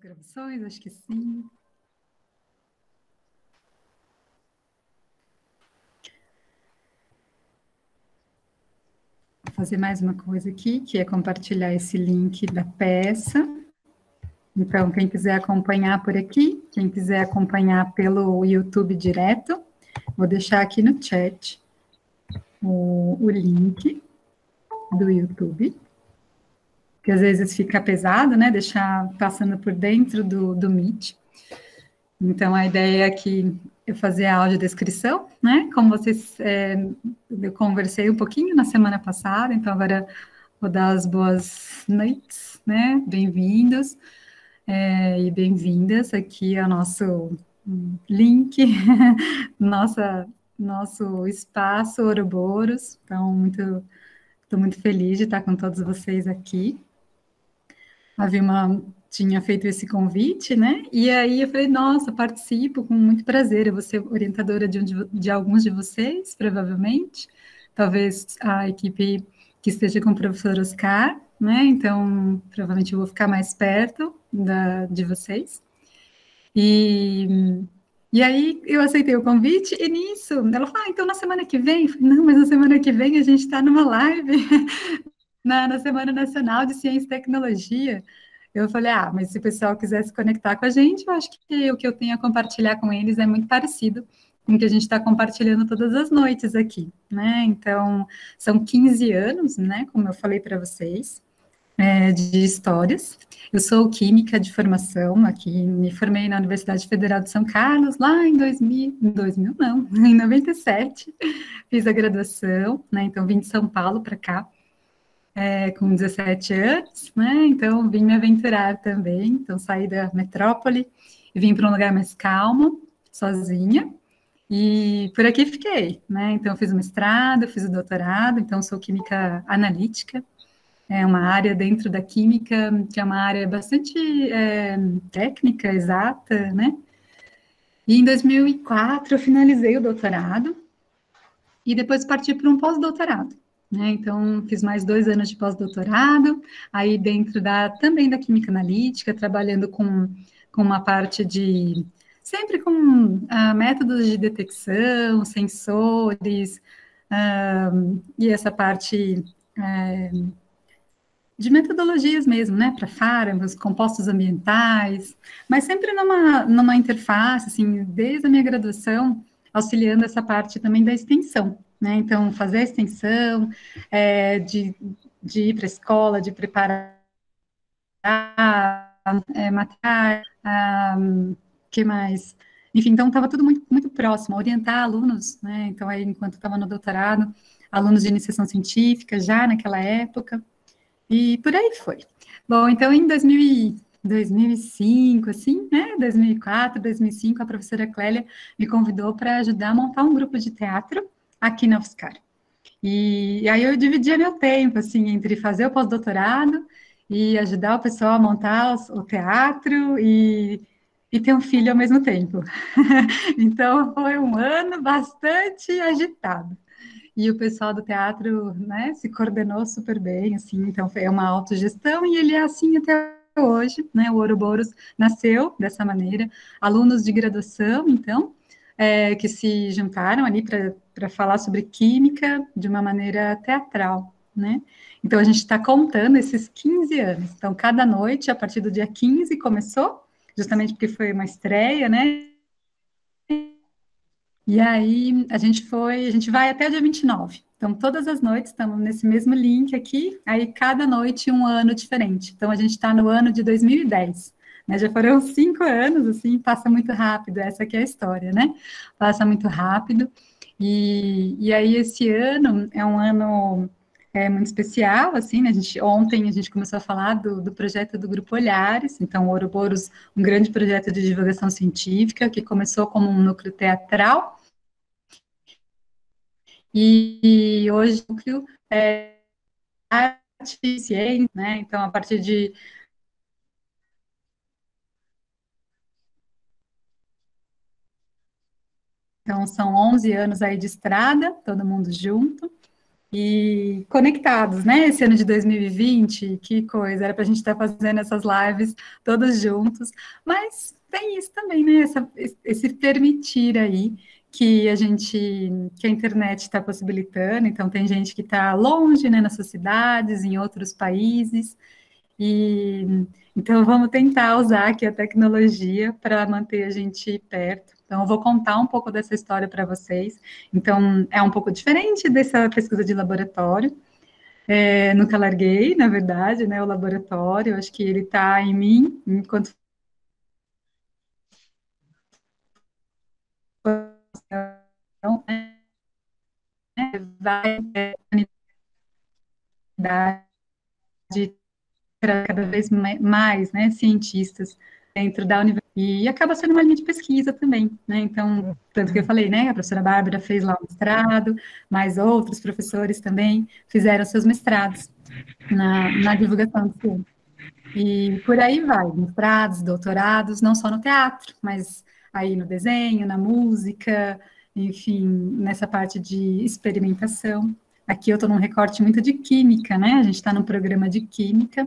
gravações, acho que sim. Vou fazer mais uma coisa aqui, que é compartilhar esse link da peça. Então, quem quiser acompanhar por aqui, quem quiser acompanhar pelo YouTube direto, vou deixar aqui no chat o link do YouTube, que às vezes fica pesado, né? Deixar passando por dentro do Meet. Então, a ideia é que eu fazer a audiodescrição, né? Como vocês, eu conversei um pouquinho na semana passada, então agora vou dar as boas noites, né? Bem-vindos e bem-vindas aqui ao nosso link, nosso espaço Ouroboros. Então, estou muito feliz de estar com todos vocês aqui. A Vilma tinha feito esse convite, né? E aí eu falei, nossa, participo com muito prazer. Eu vou ser orientadora de alguns de vocês, provavelmente. Talvez a equipe que esteja com o professor Oscar, né? Então, provavelmente eu vou ficar mais perto de vocês. E aí eu aceitei o convite, e nisso, ela falou, então na semana que vem? Eu falei, não, mas na semana que vem a gente está numa live na Semana Nacional de Ciência e Tecnologia. Eu falei, mas se o pessoal quiser se conectar com a gente, eu acho que o que eu tenho a compartilhar com eles é muito parecido com o que a gente está compartilhando todas as noites aqui, né? Então, são 15 anos, né, como eu falei para vocês, de histórias. Eu sou química de formação, aqui me formei na Universidade Federal de São Carlos, lá em 2000 não, em 97, fiz a graduação, né, então vim de São Paulo para cá, com 17 anos, né? Então vim me aventurar também. Então saí da metrópole e vim para um lugar mais calmo, sozinha. E por aqui fiquei, né? Então fiz o mestrado, fiz o doutorado. Então sou química analítica. É uma área dentro da química que é uma área bastante técnica, exata, né? E em 2004 eu finalizei o doutorado e depois parti para um pós-doutorado. Né? Então, fiz mais 2 anos de pós-doutorado, aí dentro também da química analítica, trabalhando com uma parte sempre com métodos de detecção, sensores, e essa parte de metodologias mesmo, né, para fármacos, compostos ambientais, mas sempre numa interface, assim, desde a minha graduação, auxiliando essa parte também da extensão, né, então fazer a extensão, de ir para a escola, de preparar materiais, que mais? Enfim, então estava tudo muito, muito próximo, orientar alunos, né, então aí enquanto estava no doutorado, alunos de iniciação científica, já naquela época, e por aí foi. Bom, então em 2005, assim, né, 2004, 2005, a professora Clélia me convidou para ajudar a montar um grupo de teatro aqui na UFSCar. E aí eu dividia meu tempo, assim, entre fazer o pós-doutorado e ajudar o pessoal a montar o teatro e ter um filho ao mesmo tempo. Então foi um ano bastante agitado. E o pessoal do teatro, né, se coordenou super bem, assim, então foi uma autogestão e ele é assim até hoje, né, o Ouroboros nasceu dessa maneira, alunos de graduação, então, que se juntaram ali para falar sobre química de uma maneira teatral, né, então a gente está contando esses 15 anos, então cada noite, a partir do dia 15 começou, justamente porque foi uma estreia, né, e aí a gente vai até o dia 29. Então, todas as noites estamos nesse mesmo link aqui, aí cada noite um ano diferente. Então, a gente está no ano de 2010. Né? Já foram 5 anos, assim, passa muito rápido, essa aqui é a história, né? Passa muito rápido. E aí, esse ano é um ano muito especial, assim, né? Ontem a gente começou a falar do projeto do Grupo Olhares, então, o Ouroboros, um grande projeto de divulgação científica, que começou como um núcleo teatral, e hoje o núcleo é arte e ciência, né? Então, a partir de. Então, são 11 anos aí de estrada, todo mundo junto. e conectados, né? Esse ano de 2020, que coisa, era para a gente estar fazendo essas lives todos juntos, mas tem isso também, né? Esse permitir aí que que a internet está possibilitando, então tem gente que está longe, né, nas suas cidades, em outros países, e então vamos tentar usar aqui a tecnologia para manter a gente perto. Então, eu vou contar um pouco dessa história para vocês. Então, é um pouco diferente dessa pesquisa de laboratório. Nunca larguei, na verdade, né, o laboratório. Eu acho que ele está em mim, enquanto vai de cada vez mais, né, cientistas dentro da universidade, e acaba sendo uma linha de pesquisa também, né, então, tanto que eu falei, né, a professora Bárbara fez lá o mestrado, mas outros professores também fizeram seus mestrados na divulgação do ciência. E por aí vai, mestrados, doutorados, não só no teatro, mas aí no desenho, na música, enfim, nessa parte de experimentação. Aqui eu estou num recorte muito de química, né? A gente está num programa de química,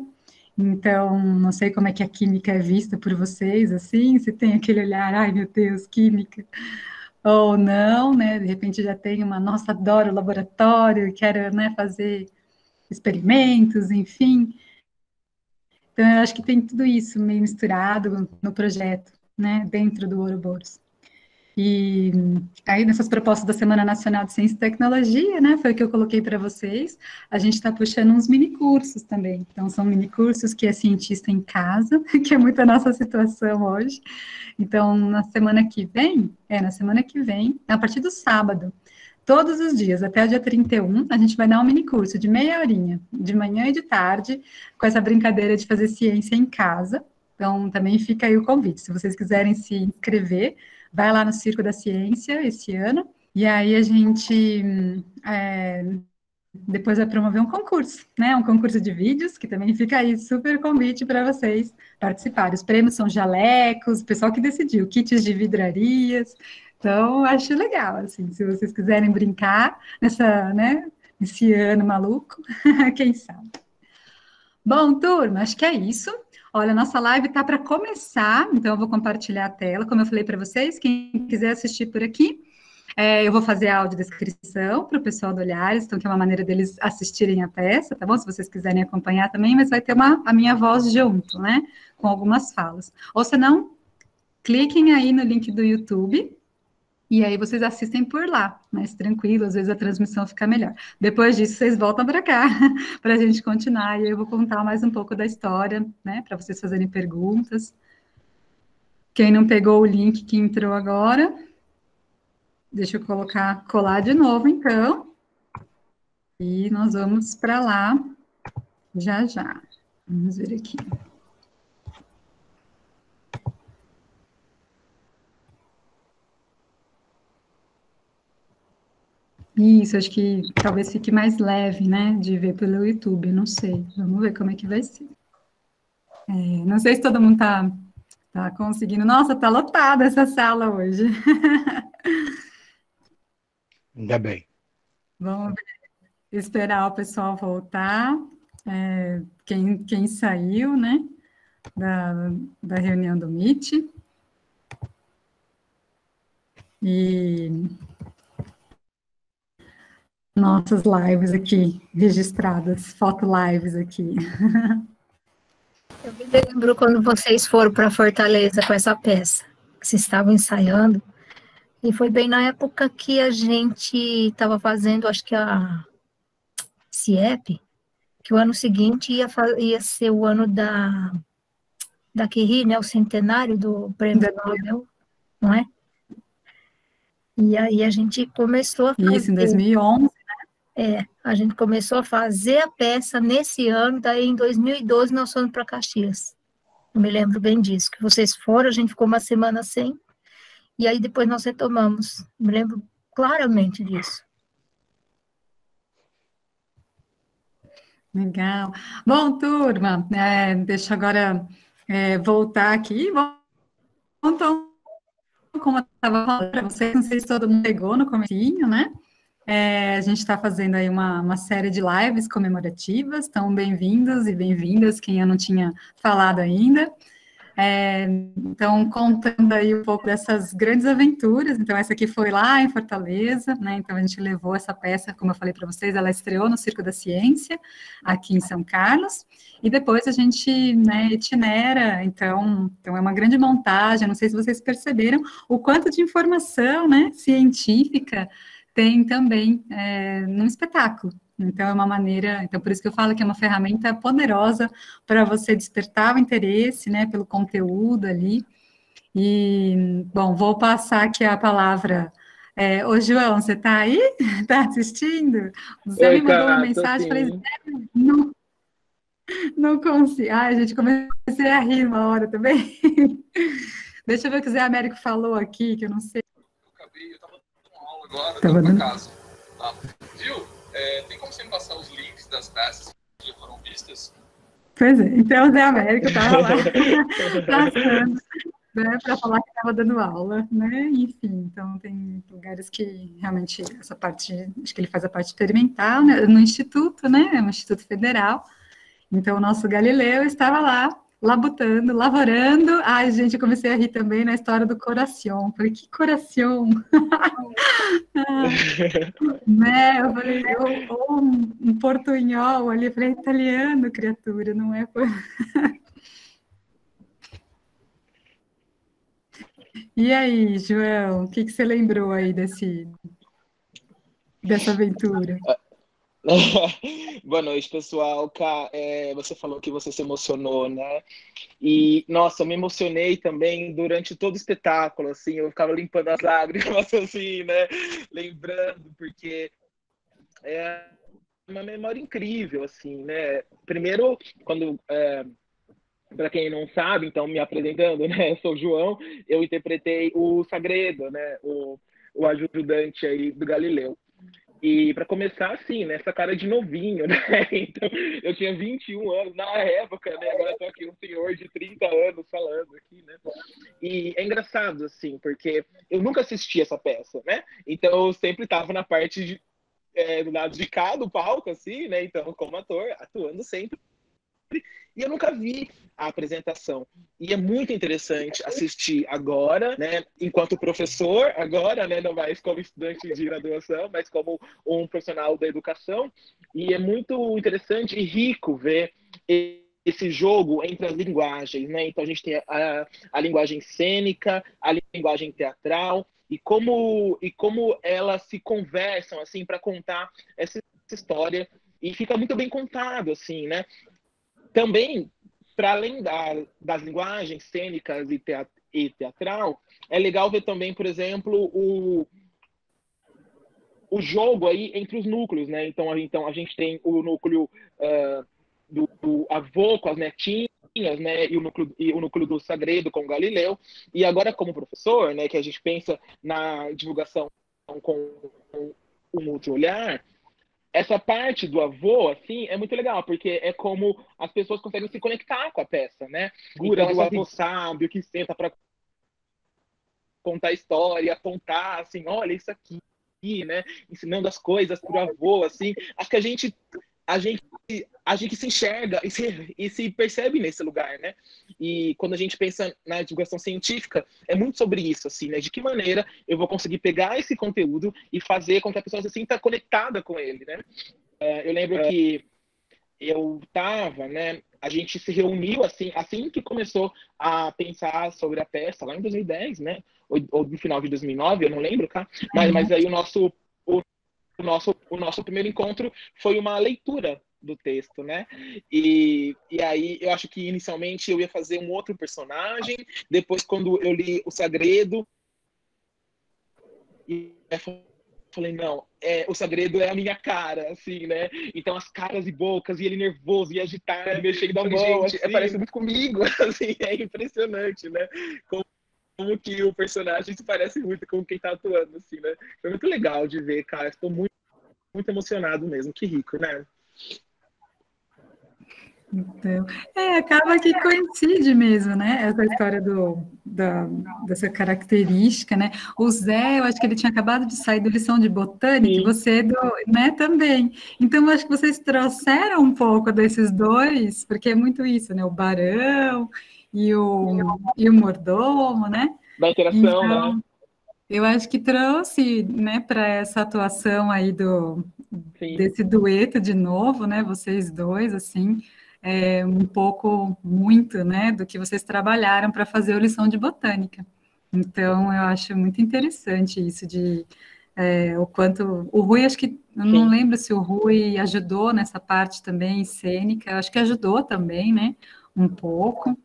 então não sei como é que a química é vista por vocês, assim, se tem aquele olhar, ai meu Deus, química, ou não, né? De repente já tem uma, nossa, adoro laboratório, quero, né, fazer experimentos, enfim. Então, eu acho que tem tudo isso meio misturado no projeto, né, dentro do Ouroboros. E aí, nessas propostas da Semana Nacional de Ciência e Tecnologia, né, foi o que eu coloquei para vocês, a gente está puxando uns mini-cursos também. Então, são mini-cursos que é cientista em casa, que é muito a nossa situação hoje. Então, na semana que vem, a partir do sábado, todos os dias, até o dia 31, a gente vai dar um mini curso de meia horinha, de manhã e de tarde, com essa brincadeira de fazer ciência em casa. Então, também fica aí o convite. Se vocês quiserem se inscrever, vai lá no Circo da Ciência esse ano. E aí a gente depois vai promover um concurso, né? Um concurso de vídeos, que também fica aí super convite para vocês participarem. Os prêmios são jalecos, o pessoal que decidiu, kits de vidrarias. Então, acho legal, assim, se vocês quiserem brincar né, esse ano maluco, quem sabe. Bom, turma, acho que é isso. Olha, nossa live está para começar, então eu vou compartilhar a tela, como eu falei para vocês, quem quiser assistir por aqui, eu vou fazer a audiodescrição para o pessoal do Olhares, então que é uma maneira deles assistirem a peça, tá bom? Se vocês quiserem acompanhar também, mas vai ter a minha voz junto, né? Com algumas falas. Ou se não, cliquem aí no link do YouTube, e aí vocês assistem por lá, mais tranquilo, às vezes a transmissão fica melhor. Depois disso, vocês voltam para cá, para a gente continuar, e eu vou contar mais um pouco da história, né? Para vocês fazerem perguntas. Quem não pegou o link que entrou agora, deixa eu colar de novo, então. E nós vamos para lá já já. Vamos ver aqui. Isso, acho que talvez fique mais leve, né, de ver pelo YouTube, não sei. Vamos ver como é que vai ser. Não sei se todo mundo tá conseguindo. Nossa, tá lotada essa sala hoje. Ainda bem. Vamos esperar o pessoal voltar. Quem saiu, né, da, da reunião do Meet. E nossas lives aqui registradas, foto lives aqui. Eu me lembro quando vocês foram para Fortaleza com essa peça, que vocês estavam ensaiando, e foi bem na época que a gente estava fazendo, acho que a CIEP, que o ano seguinte ia ser o ano da Curie, né, o centenário do Prêmio Nobel, não é? E aí a gente começou a fazer... Isso, em 2011. A gente começou a fazer a peça nesse ano, daí em 2012 nós fomos para Caxias. Eu me lembro bem disso, que vocês foram, a gente ficou uma semana sem, e aí depois nós retomamos. Me lembro claramente disso. Legal. Bom, turma, deixa eu agora voltar aqui. Bom, então, como eu estava falando para vocês, não sei se todo mundo pegou no comecinho, né? A gente está fazendo aí uma série de lives comemorativas, então bem-vindos e bem-vindas, quem eu não tinha falado ainda. Então, contando aí um pouco dessas grandes aventuras. Então, essa aqui foi lá em Fortaleza, né? Então, a gente levou essa peça, como eu falei para vocês, ela estreou no Circo da Ciência, aqui em São Carlos, e depois a gente, né, itinera. Então é uma grande montagem. Não sei se vocês perceberam o quanto de informação, né, científica tem também num espetáculo. Então, é uma maneira. Então, por isso que eu falo que é uma ferramenta poderosa para você despertar o interesse, né, pelo conteúdo ali. E, bom, vou passar aqui a palavra. Ô, João, você está aí? Está assistindo? Você Oi, me mandou uma Cá, tô mensagem, falei, sim. não, não consigo. Ai, gente, comecei a rir uma hora também. Deixa eu ver o que o Zé Américo falou aqui, que eu não sei. Eu tava dando uma aula agora, Tava dando pra dando... casa. Tá? Viu? Tem como você me passar os links das peças que já foram vistas? Pois é, então o Zé Américo estava lá passando, né, para falar que estava dando aula, né? Enfim, então tem lugares que realmente essa parte, acho que ele faz a parte experimental, né, no instituto, né? É um instituto federal. Então o nosso Galileu estava lá labutando, lavorando. Ai, gente, eu comecei a rir também na história do coração. Falei, que coração? Né? Eu falei, ou um portunhol ali, eu falei, é italiano, criatura, não é? E aí, João, o que que você lembrou aí dessa aventura? Boa noite, pessoal. Cá, você falou que você se emocionou, né? E, nossa, eu me emocionei também durante todo o espetáculo, assim, eu ficava limpando as lágrimas, assim, né? Lembrando, porque é uma memória incrível, assim, né? Primeiro, quando para quem não sabe, então me apresentando, né? Eu sou o João, eu interpretei o Sagredo, né? O ajudante aí do Galileu. E para começar, assim, nessa cara de novinho, né? Então, eu tinha 21 anos na época, né? Agora estou aqui um senhor de 30 anos falando aqui, né? E é engraçado, assim, porque eu nunca assisti essa peça, né? Então, eu sempre estava na parte do lado de cá do palco, assim, né? Então, como ator, atuando sempre e eu nunca vi a apresentação. E é muito interessante assistir agora, né, enquanto professor, agora, né, não mais como estudante de graduação, mas como um profissional da educação. E é muito interessante e rico ver esse jogo entre as linguagens, né? Então a gente tem a linguagem cênica, a linguagem teatral e como elas se conversam assim para contar essa história e fica muito bem contado assim, né? Também, para além das linguagens cênicas e teatral, é legal ver também, por exemplo, o jogo aí entre os núcleos, né? Então a gente tem o núcleo do avô com as netinhas, né? E o núcleo do Sagredo com o Galileu. E agora, como professor, né? Que a gente pensa na divulgação com um outro olhar, essa parte do avô, assim, é muito legal, porque é como as pessoas conseguem se conectar com a peça, né? Então, do avô sábio que senta para contar a história, apontar, assim, olha isso aqui, né? Ensinando as coisas pro avô, assim. Acho que a gente, a gente se enxerga e se percebe nesse lugar, né? E quando a gente pensa na divulgação científica, é muito sobre isso, assim, né? De que maneira eu vou conseguir pegar esse conteúdo e fazer com que a pessoa se sinta conectada com ele, né? Eu lembro que eu tava, né? A gente se reuniu assim que começou a pensar sobre a peça, lá em 2010, né? Ou no final de 2009, eu não lembro, tá? Mas aí o nosso primeiro encontro foi uma leitura do texto, né? E aí eu acho que inicialmente eu ia fazer um outro personagem, depois quando eu li O Sagredo, e falei, não, o Sagredo é a minha cara, assim, né? Então as caras e bocas, e ele nervoso, e agitado, mexendo a mão, gente, assim, parece muito comigo, assim, é impressionante, né? Como que o personagem se parece muito com quem tá atuando, assim, né? Foi muito legal de ver, cara, estou muito, muito emocionado mesmo, que rico, né? Então, acaba que coincide mesmo, né? Essa história dessa característica, né? O Zé, eu acho que ele tinha acabado de sair do lição de botânica, e Sim, você, né, também. Então, eu acho que vocês trouxeram um pouco desses dois, porque é muito isso, né? O barão e o mordomo, né? da interação, né? Então, eu acho que trouxe, né, para essa atuação aí Sim, desse dueto de novo, né, vocês dois, assim, um pouco, muito, né, do que vocês trabalharam para fazer o lição de botânica. Então, eu acho muito interessante isso o quanto o Rui, acho que eu não sim. lembro se o Rui ajudou nessa parte também cênica, eu acho que ajudou também, né, um pouco.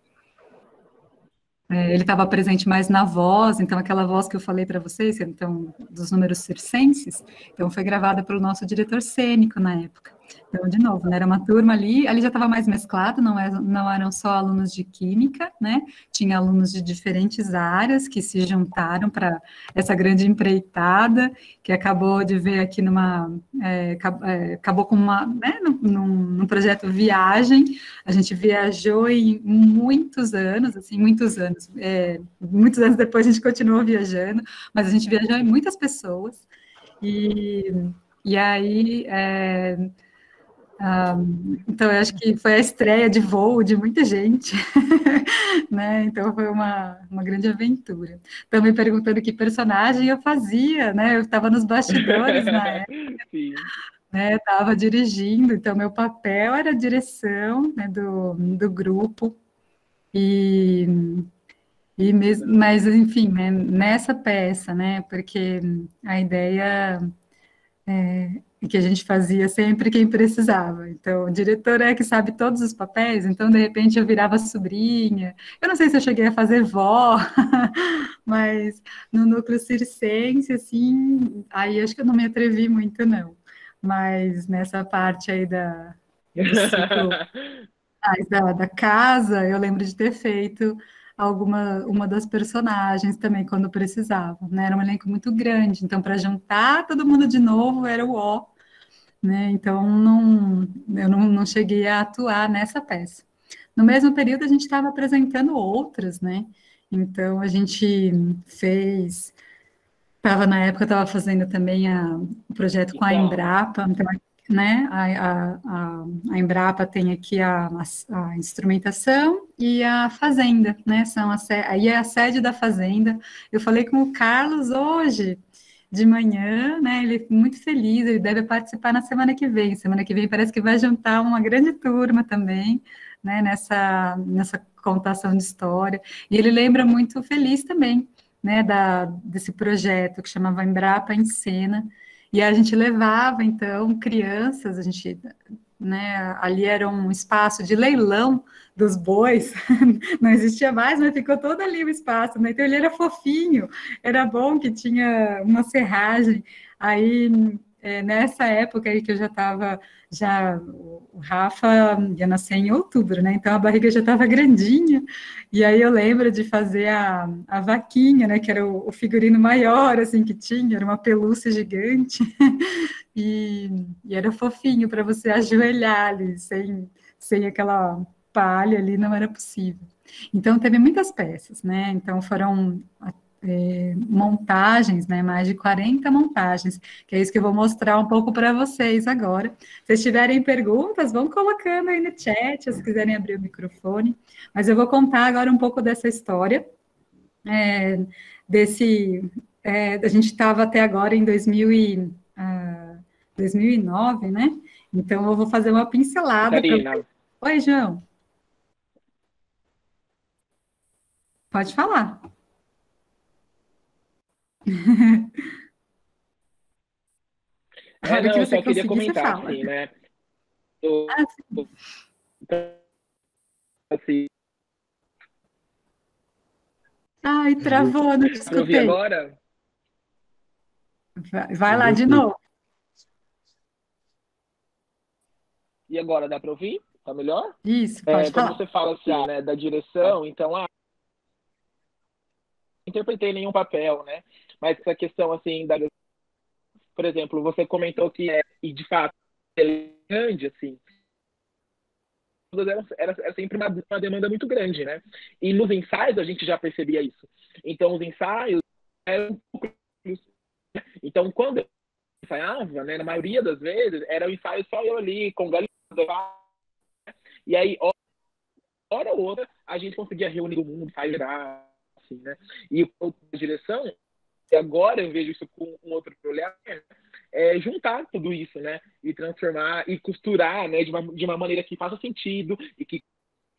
Ele estava presente mais na voz, então aquela voz que eu falei para vocês, então, dos números circenses, então foi gravada pelo nosso diretor cênico na época. Então, de novo, né, era uma turma ali já estava mais mesclado, não eram só alunos de química, né, tinha alunos de diferentes áreas que se juntaram para essa grande empreitada, que acabou de ver aqui acabou com né, num projeto Viagem. A gente viajou em muitos anos, assim, muitos anos depois a gente continuou viajando, mas a gente viajou em muitas pessoas, e, e aí, então eu acho que foi a estreia de voo de muita gente, né, então foi uma grande aventura. Estão me perguntando que personagem eu fazia, né, eu estava nos bastidores na época, Sim. né, estava dirigindo, então meu papel era a direção, né, do grupo, e mas, enfim, né, nessa peça, né, porque a ideia é que a gente fazia sempre quem precisava. Então, o diretor é que sabe todos os papéis, então, de repente, eu virava sobrinha. Eu não sei se eu cheguei a fazer vó, mas no núcleo circense, assim, aí acho que eu não me atrevi muito, não. Mas nessa parte aí do ciclo da casa, eu lembro de ter feito uma das personagens também, quando precisava, né? Era um elenco muito grande, então para juntar todo mundo de novo era o ó, né? Então eu não cheguei a atuar nessa peça. No mesmo período a gente estava apresentando outras, né? Então a gente fez, estava na época, estava fazendo também o projeto com a Então, Embrapa, então, né? A Embrapa tem aqui a instrumentação e a fazenda, né? Aí é a sede da fazenda. Eu falei com o Carlos hoje de manhã, né? Ele é muito feliz, ele deve participar na semana que vem. Semana que vem parece que vai juntar uma grande turma também, né? Nessa contação de história. E ele lembra muito feliz também, né? Desse projeto que chamava Embrapa em Cena. E a gente levava, então, crianças, né, ali era um espaço de leilão dos bois, não existia mais, mas ficou todo ali o espaço, né? Então ele era fofinho, era bom que tinha uma serragem. Aí, nessa época aí que eu o Rafa ia nascer em outubro, né? Então a barriga já estava grandinha, e aí eu lembro de fazer a vaquinha, né? Que era o figurino maior, assim, que tinha, era uma pelúcia gigante, e, e era fofinho para você ajoelhar ali, sem aquela palha ali, não era possível. Então, teve muitas peças, né? Então, foram montagens, né? Mais de 40 montagens, que é isso que eu vou mostrar um pouco para vocês agora. Se vocês tiverem perguntas, vão colocando aí no chat, se quiserem abrir o microfone. Mas eu vou contar agora um pouco dessa história, é, a gente estava até agora em 2009, né? Então, eu vou fazer uma pincelada para Catarina, vocês. Oi, João, pode falar. A hora que não, eu você só queria conseguir, você comentar, fala. assim, né? Eu, Ah, sim. assim, Ai, travou, não te para ouvir escutei. agora? Vai lá de novo. E agora, dá para ouvir? Tá melhor? Isso, pode Quando falar. você fala assim, né, da direção, então, não interpretei nenhum papel, né? Mas essa questão, assim, por exemplo, você comentou que e de fato, ele é grande, assim, era sempre uma demanda muito grande, né? E nos ensaios a gente já percebia isso. Então, os ensaios eram núcleos. Então, quando eu ensaiava, né, na maioria das vezes, era o ensaio só eu ali, com galinha, e aí, hora ou outra, a gente conseguia reunir o mundo, sair assim, né? E a direção, e agora eu vejo isso com um outro olhar, é juntar tudo isso, né? E transformar, e costurar, né? De uma maneira que faça sentido e que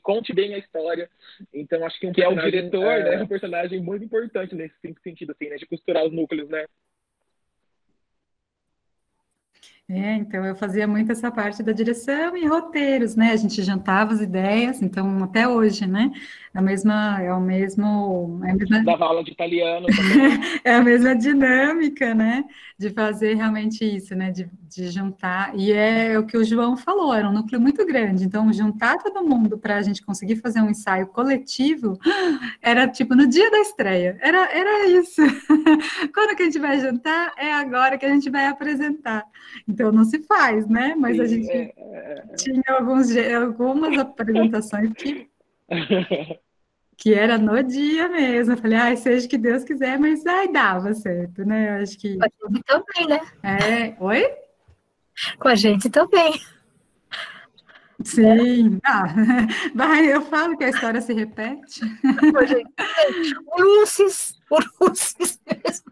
conte bem a história. Então, acho que que é o diretor, né? É um personagem muito importante nesse sentido, assim, né? De costurar os núcleos, né? Então eu fazia muito essa parte da direção e roteiros, né? A gente juntava as ideias, então até hoje, né? É a mesma Dava aula de italiano também. é a mesma dinâmica, né? De fazer realmente isso, né? De juntar. E é o que o João falou, era um núcleo muito grande. Então, juntar todo mundo para a gente conseguir fazer um ensaio coletivo era tipo no dia da estreia. Era isso. Quando que a gente vai juntar? É agora que a gente vai apresentar. Então, não se faz, né? Mas a Sim, gente tinha algumas apresentações que era no dia mesmo. Eu falei, ai, seja o que Deus quiser, mas ai, dava certo, né? Eu acho que. Com a gente também, né? Oi? Com a gente também. Sim. Vai, eu falo que a história se repete. Com a gente também. Urusses mesmo.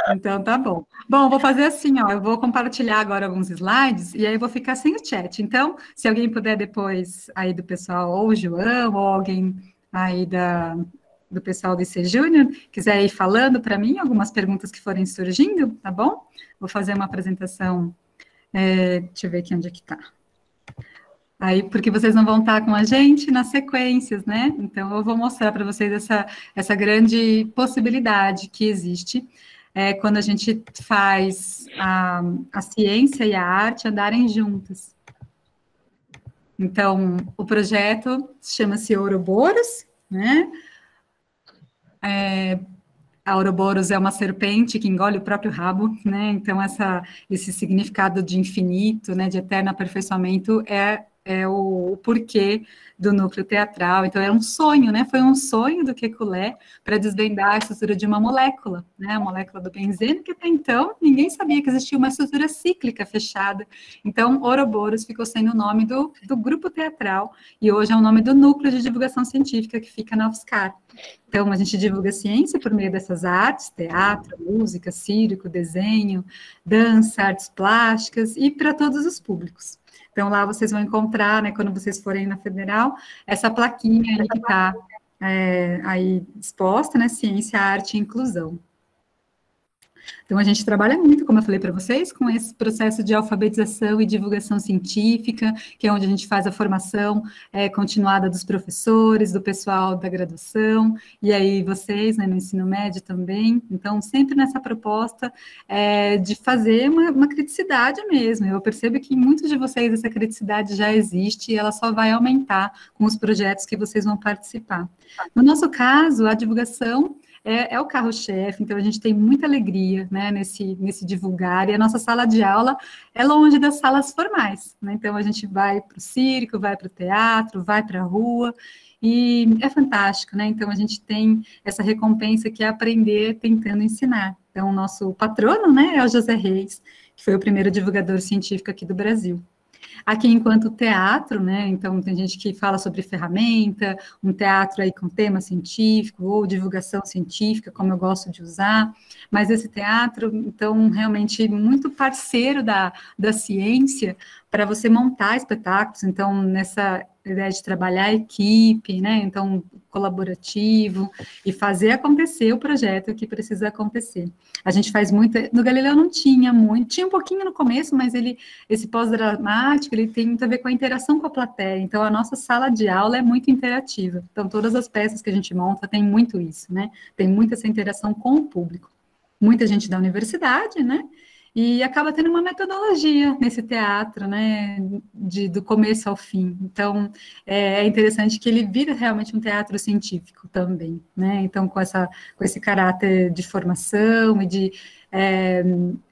Então, tá bom. Bom, vou fazer assim, ó, eu vou compartilhar agora alguns slides e aí eu vou ficar sem o chat. Então, se alguém puder depois aí do pessoal, ou o João, ou alguém aí do pessoal do IC Júnior, quiser ir falando para mim algumas perguntas que forem surgindo, tá bom? Vou fazer uma apresentação, deixa eu ver aqui onde é que tá. Aí, porque vocês não vão estar com a gente nas sequências, né? Então, eu vou mostrar para vocês essa grande possibilidade que existe quando a gente faz a ciência e a arte andarem juntas. Então, o projeto chama-se Ouroboros, né? A Ouroboros é uma serpente que engole o próprio rabo, né? Então, esse significado de infinito, né, de eterno aperfeiçoamento é o porquê do núcleo teatral. Então, é um sonho, né? Foi um sonho do Kekulé para desvendar a estrutura de uma molécula, né? A molécula do benzeno, que até então ninguém sabia que existia uma estrutura cíclica fechada. Então, Ouroboros ficou sendo o nome do grupo teatral e hoje é o nome do núcleo de divulgação científica que fica na UFSCar. Então, a gente divulga ciência por meio dessas artes, teatro, música, circo, desenho, dança, artes plásticas e para todos os públicos. Então, lá vocês vão encontrar, né, quando vocês forem na Federal, essa plaquinha aí que está aí exposta, né, ciência, arte e inclusão. Então, a gente trabalha muito, como eu falei para vocês, com esse processo de alfabetização e divulgação científica, que é onde a gente faz a formação continuada dos professores, do pessoal da graduação, e aí vocês, né, no ensino médio também. Então, sempre nessa proposta de fazer uma criticidade mesmo. Eu percebo que em muitos de vocês essa criticidade já existe e ela só vai aumentar com os projetos que vocês vão participar. No nosso caso, a divulgação é o carro-chefe, então a gente tem muita alegria, né, nesse divulgar, e a nossa sala de aula é longe das salas formais, né, então a gente vai para o circo, vai para o teatro, vai para a rua, e é fantástico, né, então a gente tem essa recompensa que é aprender tentando ensinar. Então o nosso patrono, né, é o José Reis, que foi o primeiro divulgador científico aqui do Brasil. Aqui, enquanto teatro, né, então tem gente que fala sobre ferramenta, um teatro aí com tema científico, ou divulgação científica, como eu gosto de usar, mas esse teatro, então, realmente muito parceiro da ciência para você montar espetáculos, então, nessa ideia de trabalhar a equipe, né, então, colaborativo, e fazer acontecer o projeto que precisa acontecer. A gente faz muito, no Galileu não tinha muito, tinha um pouquinho no começo, mas esse pós-dramático, ele tem muito a ver com a interação com a plateia, então a nossa sala de aula é muito interativa, então todas as peças que a gente monta tem muito isso, né, tem muita essa interação com o público. Muita gente da universidade, né, e acaba tendo uma metodologia nesse teatro, né, do começo ao fim. Então, é interessante que ele vira realmente um teatro científico também, né, então com esse caráter de formação e é,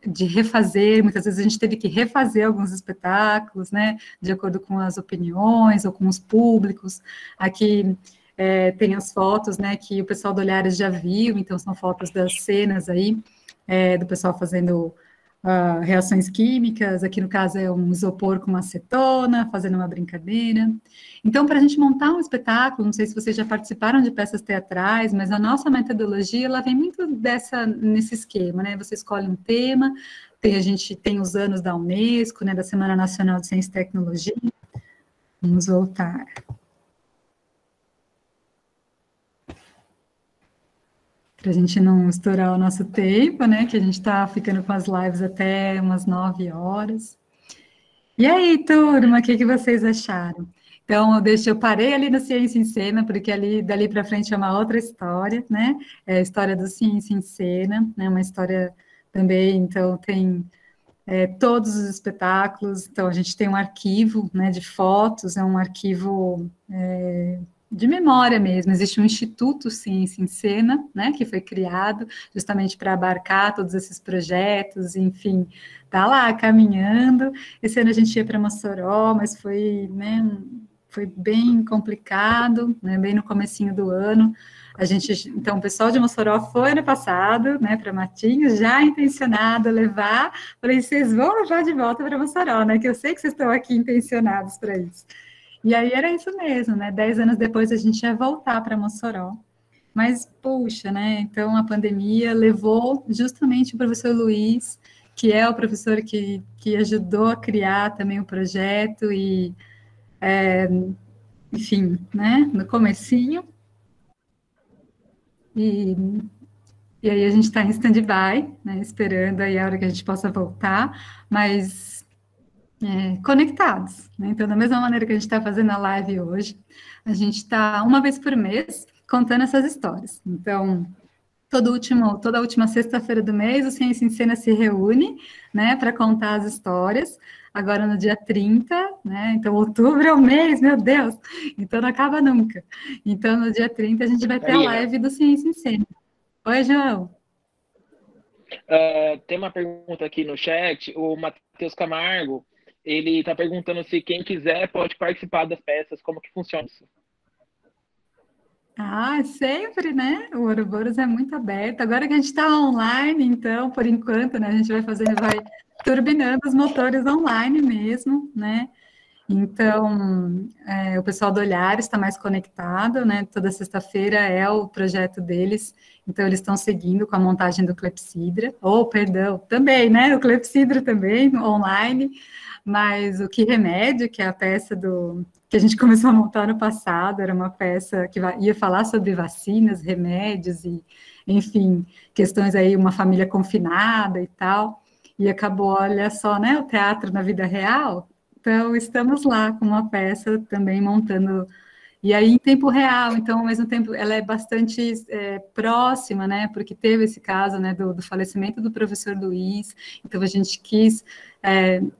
de refazer, muitas vezes a gente teve que refazer alguns espetáculos, né, de acordo com as opiniões ou com os públicos. Aqui tem as fotos, né, que o pessoal do Olhares já viu, então são fotos das cenas aí, do pessoal fazendo reações químicas, aqui no caso é um isopor com acetona, fazendo uma brincadeira. Então, para a gente montar um espetáculo, não sei se vocês já participaram de peças teatrais, mas a nossa metodologia, ela vem muito nesse esquema, né? Você escolhe um tema, a gente tem os anos da Unesco, né, da Semana Nacional de Ciência e Tecnologia. Vamos voltar. Para a gente não estourar o nosso tempo, né? Que a gente está ficando com as lives até umas 9 horas. E aí, turma, o que vocês acharam? Então, eu parei ali no Ciência em Cena, porque dali para frente é uma outra história, né? É a história do Ciência em Cena, né? Uma história também, então, tem todos os espetáculos, então a gente tem um arquivo, né, de fotos, é um arquivo de memória mesmo. Existe um Instituto Ciência em Cena, né, que foi criado justamente para abarcar todos esses projetos, enfim, tá lá caminhando. Esse ano a gente ia para Mossoró, mas foi, né, foi bem complicado, né, bem no comecinho do ano. Então, o pessoal de Mossoró foi ano passado, né, para Matinhos, já intencionado a levar. Falei, vocês vão levar de volta para Mossoró, né, que eu sei que vocês estão aqui intencionados para isso. E aí era isso mesmo, né? 10 anos depois a gente ia voltar para Mossoró. Mas, puxa, né? Então a pandemia levou justamente o professor Luiz, que é o professor que ajudou a criar também o projeto, e, enfim, né? No comecinho. E, e aí a gente está em stand-by, né? Esperando aí a hora que a gente possa voltar, mas conectados, né? Então, da mesma maneira que a gente está fazendo a live hoje, a gente está uma vez por mês contando essas histórias. Então, toda última sexta-feira do mês, o Ciência em Cena se reúne, né, para contar as histórias. Agora no dia 30, né? Então, outubro é o mês, meu Deus! Então, não acaba nunca. Então, no dia 30, a gente vai ter a Karina, live do Ciência em Cena. Oi, João. tem uma pergunta aqui no chat, o Matheus Camargo, ele está perguntando se quem quiser pode participar das peças, como que funciona isso? Ah, sempre, né? O Ouroboros é muito aberto. Agora que a gente está online, então, por enquanto, né, a gente vai turbinando os motores online mesmo, né? Então, o pessoal do Olhares está mais conectado, né? Toda sexta-feira é o projeto deles, então eles estão seguindo com a montagem do Clepsidra, perdão, também, né? O Clepsidra também, online, mas o Que Remédio, que é a peça que a gente começou a montar no passado, era uma peça que ia falar sobre vacinas, remédios e, enfim, questões aí, uma família confinada e tal, e acabou, olha só, né? O teatro na vida real. Então, estamos lá com uma peça também montando, e aí em tempo real, então, ao mesmo tempo, ela é bastante próxima, né, porque teve esse caso, né, do falecimento do professor Luiz, então a gente quis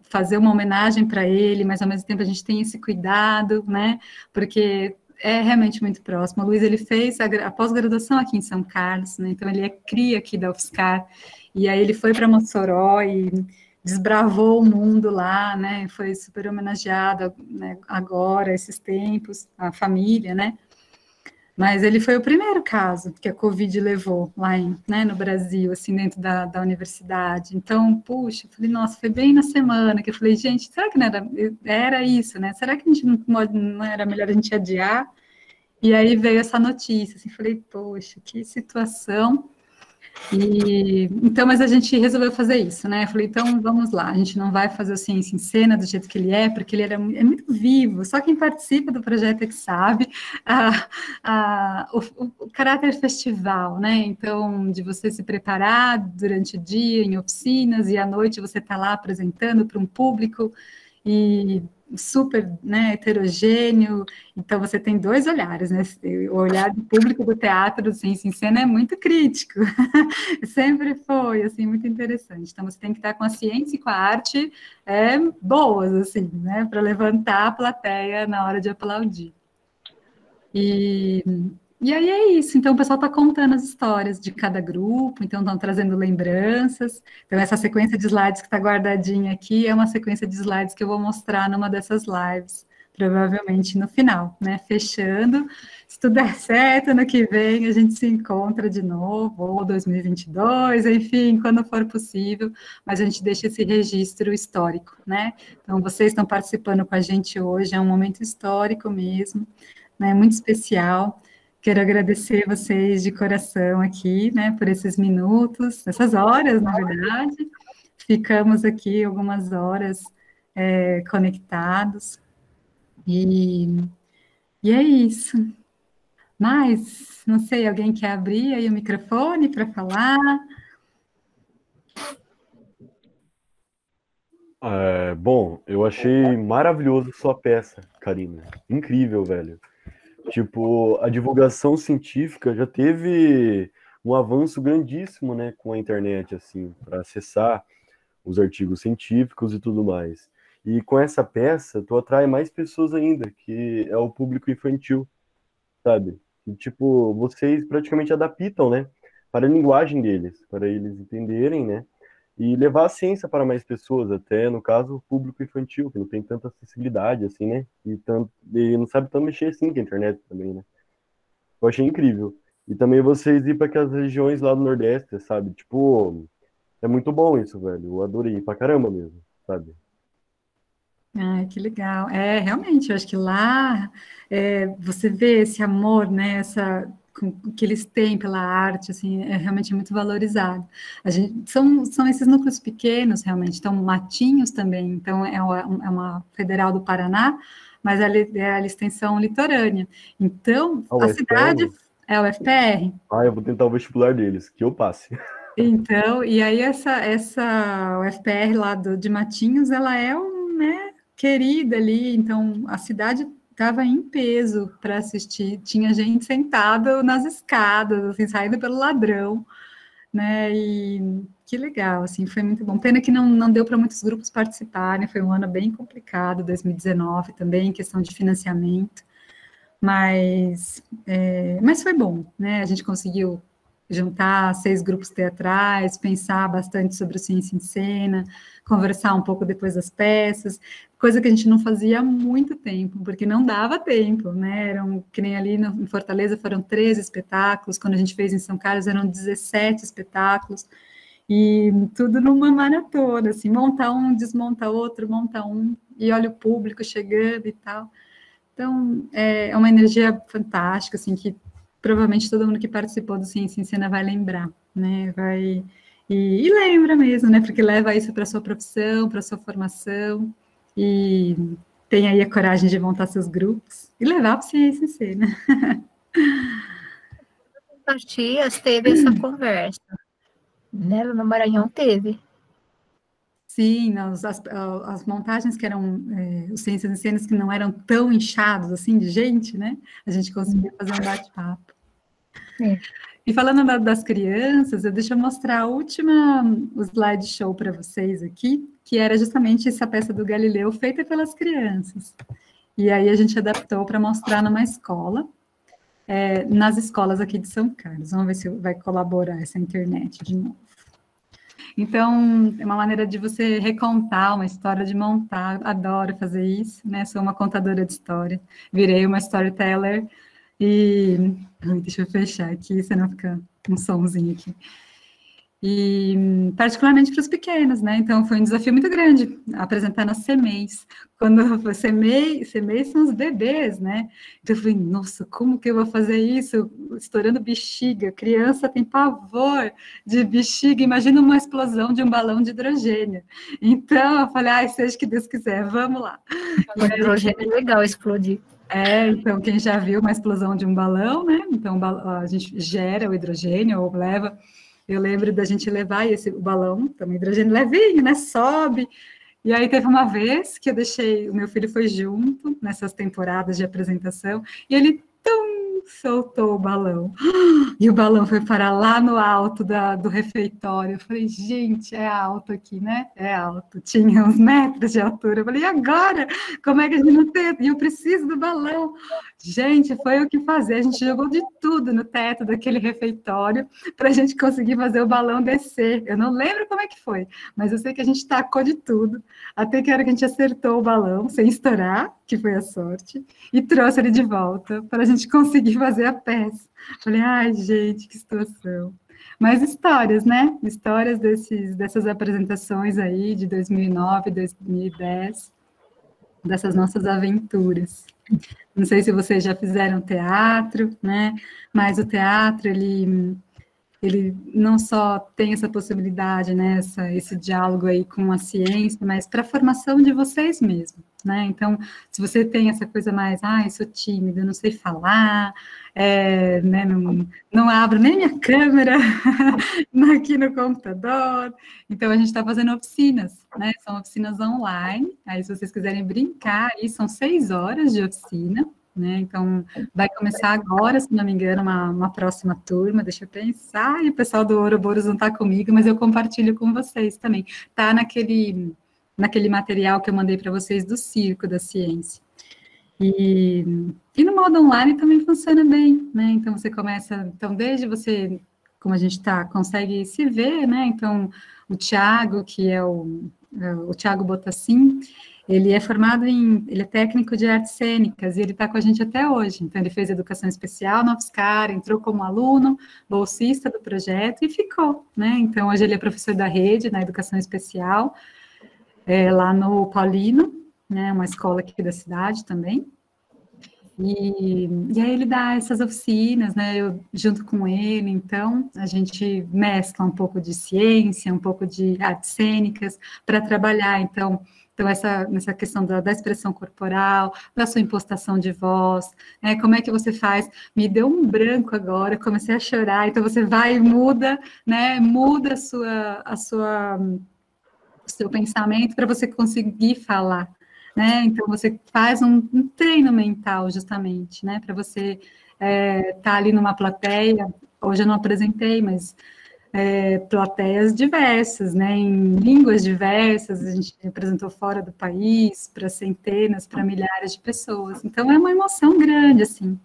fazer uma homenagem para ele, mas ao mesmo tempo a gente tem esse cuidado, né, porque é realmente muito próximo. O Luiz, ele fez a pós-graduação aqui em São Carlos, né, então ele é cria aqui da UFSCar, e aí ele foi para Mossoró e desbravou o mundo lá, né, foi super homenageado, né, agora, esses tempos, a família, né, mas ele foi o primeiro caso que a Covid levou lá né, no Brasil, assim, dentro da universidade. Então, puxa, eu falei, nossa, foi bem na semana que eu falei, gente, será que não era isso, né? Será que a gente não era melhor a gente adiar? E aí veio essa notícia, assim, falei, poxa, que situação. Então, mas a gente resolveu fazer isso, né? Eu falei, então vamos lá, a gente não vai fazer o Ciência em Cena do jeito que ele é, porque ele é muito vivo, só quem participa do projeto é que sabe o caráter festival, né? Então, de você se preparar durante o dia em oficinas e à noite você está lá apresentando para um público, e super, né, heterogêneo, então você tem dois olhares, né? O olhar do público do teatro do Ciência em Cena é muito crítico, sempre foi, assim, muito interessante. Então você tem que estar com a ciência e com a arte boas, assim, né, para levantar a plateia na hora de aplaudir. E aí é isso, então o pessoal está contando as histórias de cada grupo, então estão trazendo lembranças. Então, essa sequência de slides que está guardadinha aqui é uma sequência de slides que eu vou mostrar numa dessas lives, provavelmente no final, né? Fechando. Se tudo der certo, ano que vem a gente se encontra de novo, ou 2022, enfim, quando for possível, mas a gente deixa esse registro histórico, né? Então, vocês estão participando com a gente hoje, é um momento histórico mesmo, né? Muito especial. Quero agradecer vocês de coração aqui, né, por esses minutos, essas horas, na verdade. Ficamos aqui algumas horas conectados. E é isso. Mas, não sei, alguém quer abrir aí o microfone para falar? Bom, eu achei maravilhoso sua peça, Karina. Incrível, velho. Tipo, a divulgação científica já teve um avanço grandíssimo, né, com a internet, assim, para acessar os artigos científicos e tudo mais. E com essa peça, tu atrai mais pessoas ainda, que é o público infantil, sabe? E, tipo, vocês praticamente adaptam, né, para a linguagem deles, para eles entenderem, né, e levar a ciência para mais pessoas, até, no caso, o público infantil, que não tem tanta acessibilidade, assim, né, e não sabe tanto mexer, assim, com a internet também, né. Eu achei incrível. E também vocês ir para aquelas regiões lá do Nordeste, sabe? Tipo, é muito bom isso, velho. Eu adorei pra caramba mesmo, sabe? Ah, que legal. Realmente, eu acho que lá você vê esse amor, né, que eles têm pela arte, assim, é realmente muito valorizado. São esses núcleos pequenos, realmente. Então, Matinhos também, então é uma federal do Paraná, mas é a extensão litorânea. Então, Ah, o a cidade UFPR? é o FPR. Ah, eu vou tentar o vestibular deles, que eu passe. Então, e aí essa UFPR lá de Matinhos, ela é né, querida ali, então a cidade estava em peso para assistir, tinha gente sentada nas escadas, assim, saindo pelo ladrão, né, e que legal, assim, foi muito bom. Pena que não deu para muitos grupos participarem, foi um ano bem complicado, 2019 também, em questão de financiamento, mas foi bom, né, a gente conseguiu juntar 6 grupos teatrais, pensar bastante sobre o Ciência em Cena, conversar um pouco depois das peças, coisa que a gente não fazia há muito tempo, porque não dava tempo, né? Que nem ali em Fortaleza foram 13 espetáculos, quando a gente fez em São Carlos eram 17 espetáculos, e tudo numa maratona, assim, monta um, desmonta outro, monta um, e olha o público chegando e tal. Então, é uma energia fantástica, assim, que provavelmente todo mundo que participou do Ciência em Cena vai lembrar, né? E lembra mesmo, né? Porque leva isso para a sua profissão, para a sua formação, e tem aí a coragem de montar seus grupos e levar para o Ciência em Cena. Caxias teve essa conversa, né? No Maranhão teve. Sim, as montagens que eram os Ciências em Cenas que não eram tão inchados assim de gente, né? A gente conseguia fazer um bate-papo. É. E falando das crianças, deixa eu mostrar o slideshow para vocês aqui, que era justamente essa peça do Galileu feita pelas crianças. E aí a gente adaptou para mostrar numa escola, nas escolas aqui de São Carlos. Vamos ver se vai colaborar essa internet de novo. Então, é uma maneira de você recontar uma história, de montar. Adoro fazer isso, né? Sou uma contadora de história. Virei uma storyteller e... Ai, deixa eu fechar aqui, senão fica um somzinho aqui. E particularmente para os pequenos, né? Então, foi um desafio muito grande apresentar nas CMEIs. Quando CMEI são os bebês, né? Então, eu falei, nossa, como que eu vou fazer isso? Estourando bexiga. Criança tem pavor de bexiga. Imagina uma explosão de um balão de hidrogênio. Então, eu falei, ai, seja o que Deus quiser, vamos lá. O hidrogênio é legal explodir. Então, quem já viu uma explosão de um balão, né? Então, a gente gera o hidrogênio ou leva... Eu lembro da gente levar o balão, também hidrogênio levinho, né? Sobe, E aí teve uma vez que eu deixei, o meu filho foi junto nessas temporadas de apresentação, e ele soltou o balão. E o balão foi parar lá no alto do refeitório. Eu falei, gente, é alto aqui, né? É alto. Tinha uns metros de altura. Eu falei, e agora? Como é que a gente não tem? E eu preciso do balão. Gente, foi o que fazer. A gente jogou de tudo no teto daquele refeitório para a gente conseguir fazer o balão descer. Eu não lembro como é que foi, mas eu sei que a gente tacou de tudo, até que a hora que a gente acertou o balão, sem estourar, que foi a sorte, e trouxe ele de volta para a gente conseguir fazer a peça. Falei, ai, gente, que situação. Mas histórias, né? Histórias dessas apresentações aí de 2009, 2010, dessas nossas aventuras. Não sei se vocês já fizeram teatro, né? Mas o teatro, ele não só tem essa possibilidade, né, esse diálogo aí com a ciência, mas para a formação de vocês mesmos, né? Então, se você tem essa coisa mais, eu sou tímida, não sei falar, né, não abro nem minha câmera aqui no computador, então a gente está fazendo oficinas, né? São oficinas online, aí se vocês quiserem brincar, aí são 6 horas de oficina, né? Então, vai começar agora, se não me engano, uma próxima turma, deixa eu pensar, e o pessoal do Ouroboros não está comigo, mas eu compartilho com vocês também. Está naquele material que eu mandei para vocês do Circo da Ciência. E no modo online também funciona bem, né? Então, você começa, desde você, como a gente consegue se ver, né? Então, o Thiago, que é o Thiago Botassin, ele é técnico de artes cênicas e ele está com a gente até hoje. Então, ele fez educação especial na UFSCar, entrou como aluno, bolsista do projeto e ficou, né? Então, hoje ele é professor da rede, na educação especial, lá no Paulino, né? Uma escola aqui da cidade também. E aí ele dá essas oficinas, né? Eu junto com ele, então, a gente mescla um pouco de ciência, um pouco de artes cênicas, para trabalhar, então nessa questão da expressão corporal, da sua impostação de voz, né, como é que você faz? Me deu um branco agora, comecei a chorar, então você vai e muda, né, muda o seu pensamento para você conseguir falar, né, então você faz um treino mental, justamente, né, para você estar ali numa plateia, hoje eu não apresentei, mas plateias diversas, né, em línguas diversas, a gente apresentou fora do país, para centenas, para milhares de pessoas, então é uma emoção grande, assim,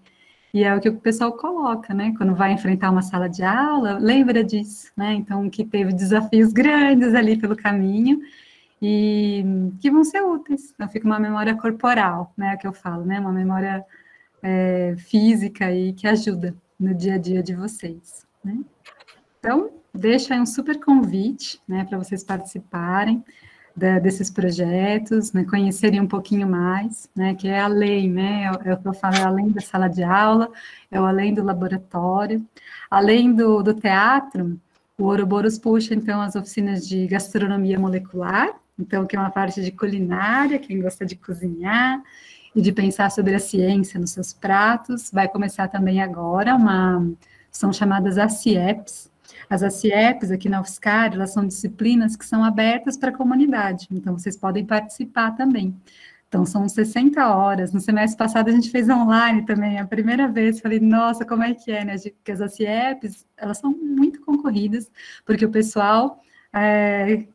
e é o que o pessoal coloca, né, quando vai enfrentar uma sala de aula, lembra disso, né, então que teve desafios grandes ali pelo caminho, e que vão ser úteis, então fica uma memória corporal, né, que eu falo, né, uma memória física aí que ajuda no dia a dia de vocês, né. Então, deixo aí um super convite, né, para vocês participarem desses projetos, né, conhecerem um pouquinho mais, né, que é além, né, é o que eu falo, é além da sala de aula, é além do laboratório, além do teatro, o Ouroboros puxa, então, as oficinas de gastronomia molecular, então, que é uma parte de culinária, quem gosta de cozinhar, e de pensar sobre a ciência nos seus pratos, vai começar também agora, são chamadas ACIEPs. As ACIEPs, aqui na UFSCar, elas são disciplinas que são abertas para a comunidade, então vocês podem participar também. Então, são 60 horas. No semestre passado, a gente fez online também, a primeira vez. Falei, nossa, como é que é, né? Porque as ACIEPs, elas são muito concorridas, porque o pessoal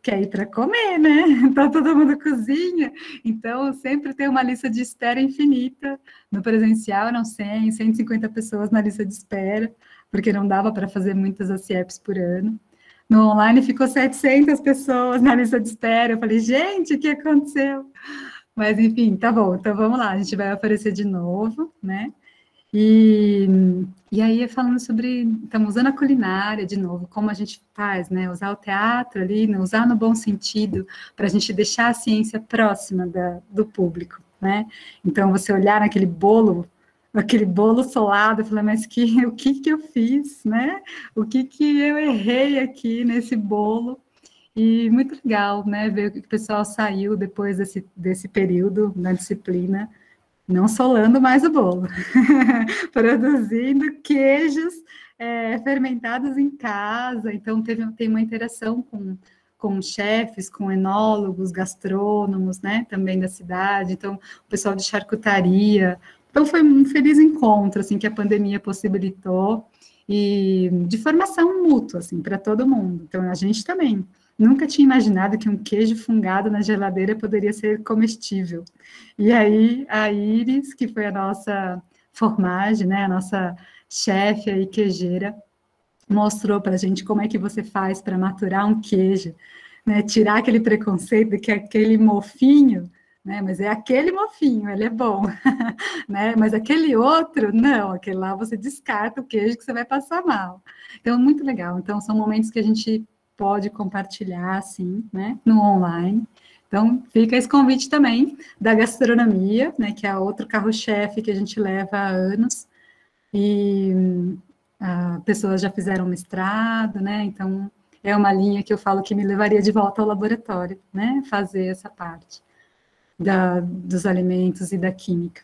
quer ir para comer, né? Então, todo mundo cozinha. Então, sempre tem uma lista de espera infinita. No presencial, eram 100, 150 pessoas na lista de espera, porque não dava para fazer muitas ACIEPs por ano. No online, ficou 700 pessoas na lista de espera. Eu falei, gente, o que aconteceu? Mas, enfim, tá bom, então vamos lá, a gente vai aparecer de novo, né? E aí, falando sobre, estamos usando a culinária de novo, como a gente faz, né? Usar o teatro ali, usar no bom sentido, para a gente deixar a ciência próxima do público, né? Então, você olhar aquele bolo solado, e falar, mas o que eu fiz, né? O que eu errei aqui nesse bolo? E muito legal, né, ver que o pessoal saiu depois desse período na disciplina, não solando mais o bolo, produzindo queijos fermentados em casa, então tem uma interação com com chefes, com enólogos, gastrônomos, né, também da cidade, então, o pessoal de charcutaria. Então, foi um feliz encontro, assim, que a pandemia possibilitou, e de formação mútua, assim, para todo mundo. Então, a gente também nunca tinha imaginado que um queijo fungado na geladeira poderia ser comestível. E aí, a Iris, que foi a nossa formagem, né, a nossa chefe aí, queijeira, mostrou para a gente como é que você faz para maturar um queijo, né, tirar aquele preconceito de que aquele mofinho, né, mas é aquele mofinho, ele é bom, né, mas aquele outro, não, aquele lá você descarta o queijo que você vai passar mal. Então, muito legal. Então, são momentos que a gente pode compartilhar, assim, né, no online. Então, fica esse convite também da gastronomia, né, que é outro carro-chefe que a gente leva há anos, e pessoas já fizeram mestrado, né, então é uma linha que eu falo que me levaria de volta ao laboratório, né, fazer essa parte dos alimentos e da química.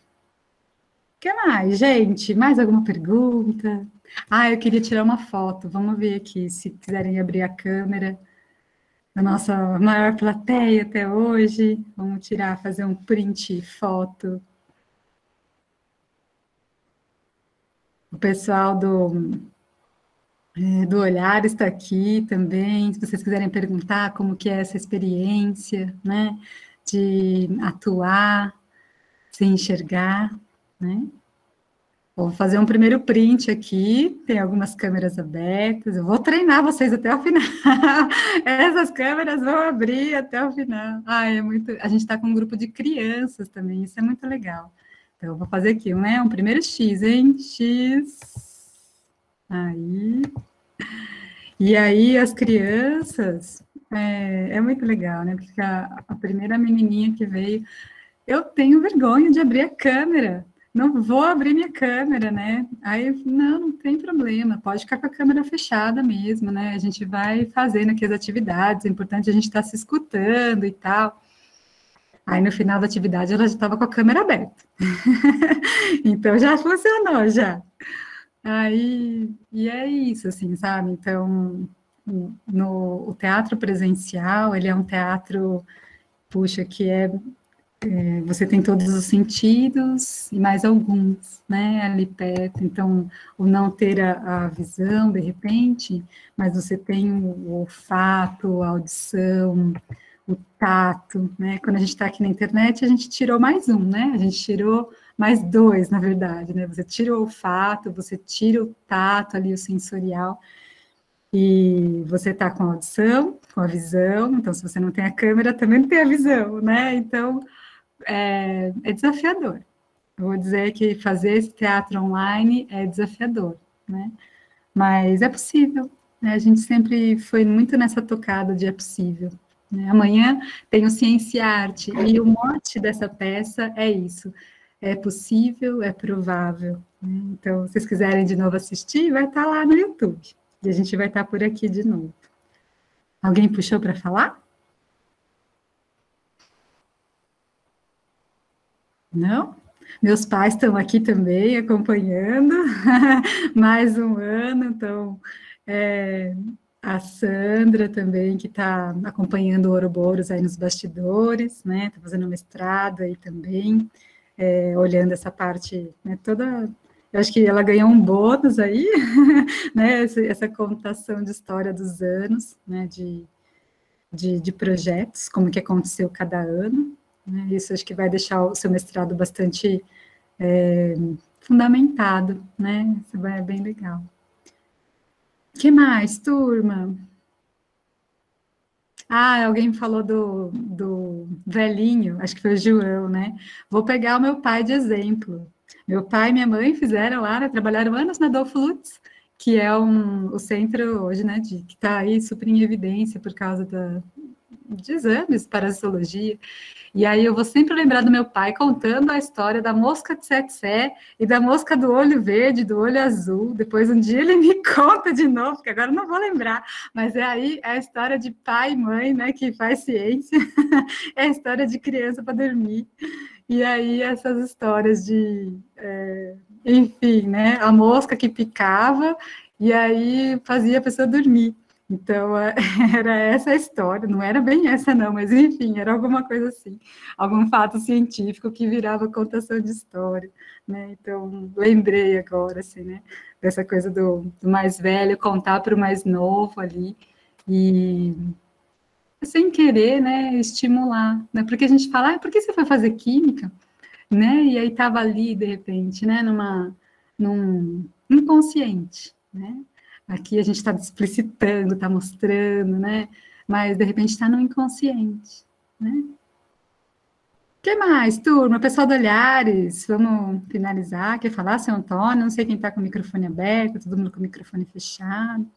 O que mais, gente? Mais alguma pergunta? Eu queria tirar uma foto, vamos ver aqui, se quiserem abrir a câmera, da nossa maior plateia até hoje, vamos tirar, fazer um print foto. O pessoal do Olhar está aqui também, se vocês quiserem perguntar como que é essa experiência, né, de atuar, se enxergar, né. Vou fazer um primeiro print aqui, tem algumas câmeras abertas, eu vou treinar vocês até o final. Essas câmeras vão abrir até o final. É muito... A gente está com um grupo de crianças também, isso é muito legal. Então, eu vou fazer aqui, né, um primeiro X, hein? X... Aí. E aí, as crianças, é muito legal, né? Porque a primeira menininha que veio, eu tenho vergonha de abrir a câmera, não vou abrir minha câmera, né? Aí, não tem problema, pode ficar com a câmera fechada mesmo, né? A gente vai fazendo aqui as atividades, é importante a gente estar se escutando e tal. Aí, no final da atividade, ela já estava com a câmera aberta. Então, já funcionou, já. E é isso, assim, sabe? Então, o teatro presencial, ele é um teatro, puxa, que você tem todos os sentidos e mais alguns, né, ali perto. Então, o não ter a visão, de repente, mas você tem o olfato, a audição, o tato, né? Quando a gente está aqui na internet, a gente tirou mais um, né? A gente tirou mais dois, na verdade, né? Você tira o olfato, você tira o tato ali, o sensorial, e você está com a audição, com a visão, então se você não tem a câmera, também não tem a visão, né? Então, é desafiador. Eu vou dizer que fazer esse teatro online é desafiador, né? Mas é possível, né? A gente sempre foi muito nessa tocada de é possível. Né? Amanhã tem o Ciência e Arte, e o mote dessa peça é isso. É possível, é provável. Né? Então, se vocês quiserem de novo assistir, vai estar lá no YouTube. E a gente vai estar por aqui de novo. Alguém puxou para falar? Não? Meus pais estão aqui também acompanhando. Mais um ano, então... a Sandra também, que está acompanhando o Ouroboros aí nos bastidores, né? Está fazendo mestrado aí também. Olhando essa parte, né, toda, eu acho que ela ganhou um bônus aí, né, essa contação de história dos anos, né, de projetos, como que aconteceu cada ano, né, isso acho que vai deixar o seu mestrado bastante fundamentado, né, isso é bem legal. O que mais, turma? Alguém falou do velhinho, acho que foi o João, né? Vou pegar o meu pai de exemplo. Meu pai e minha mãe fizeram lá, né, trabalharam anos na Adolfo Lutz, que é o centro hoje, né, que está aí super em evidência por causa de exames, parasitologia. E aí eu vou sempre lembrar do meu pai contando a história da mosca de tsetse e da mosca do olho verde, do olho azul. Depois um dia ele me conta de novo, porque agora eu não vou lembrar. Mas aí é a história de pai e mãe, né, que faz ciência. É a história de criança para dormir. E aí essas histórias enfim, né, a mosca que picava e aí fazia a pessoa dormir. Então, era essa a história, não era bem essa não, mas enfim, era alguma coisa assim, algum fato científico que virava contação de história, né? Então, lembrei agora, assim, né, dessa coisa do mais velho contar para o mais novo ali, e sem querer, né, estimular, né? Porque a gente fala, por que você foi fazer química? Né? E aí estava ali, de repente, né, num inconsciente, né? Aqui a gente está explicitando, está mostrando, né? Mas, de repente, está no inconsciente, né? O que mais, turma? Pessoal do Olhares, vamos finalizar. Quer falar, seu Antônio? Não sei quem está com o microfone aberto, todo mundo com o microfone fechado.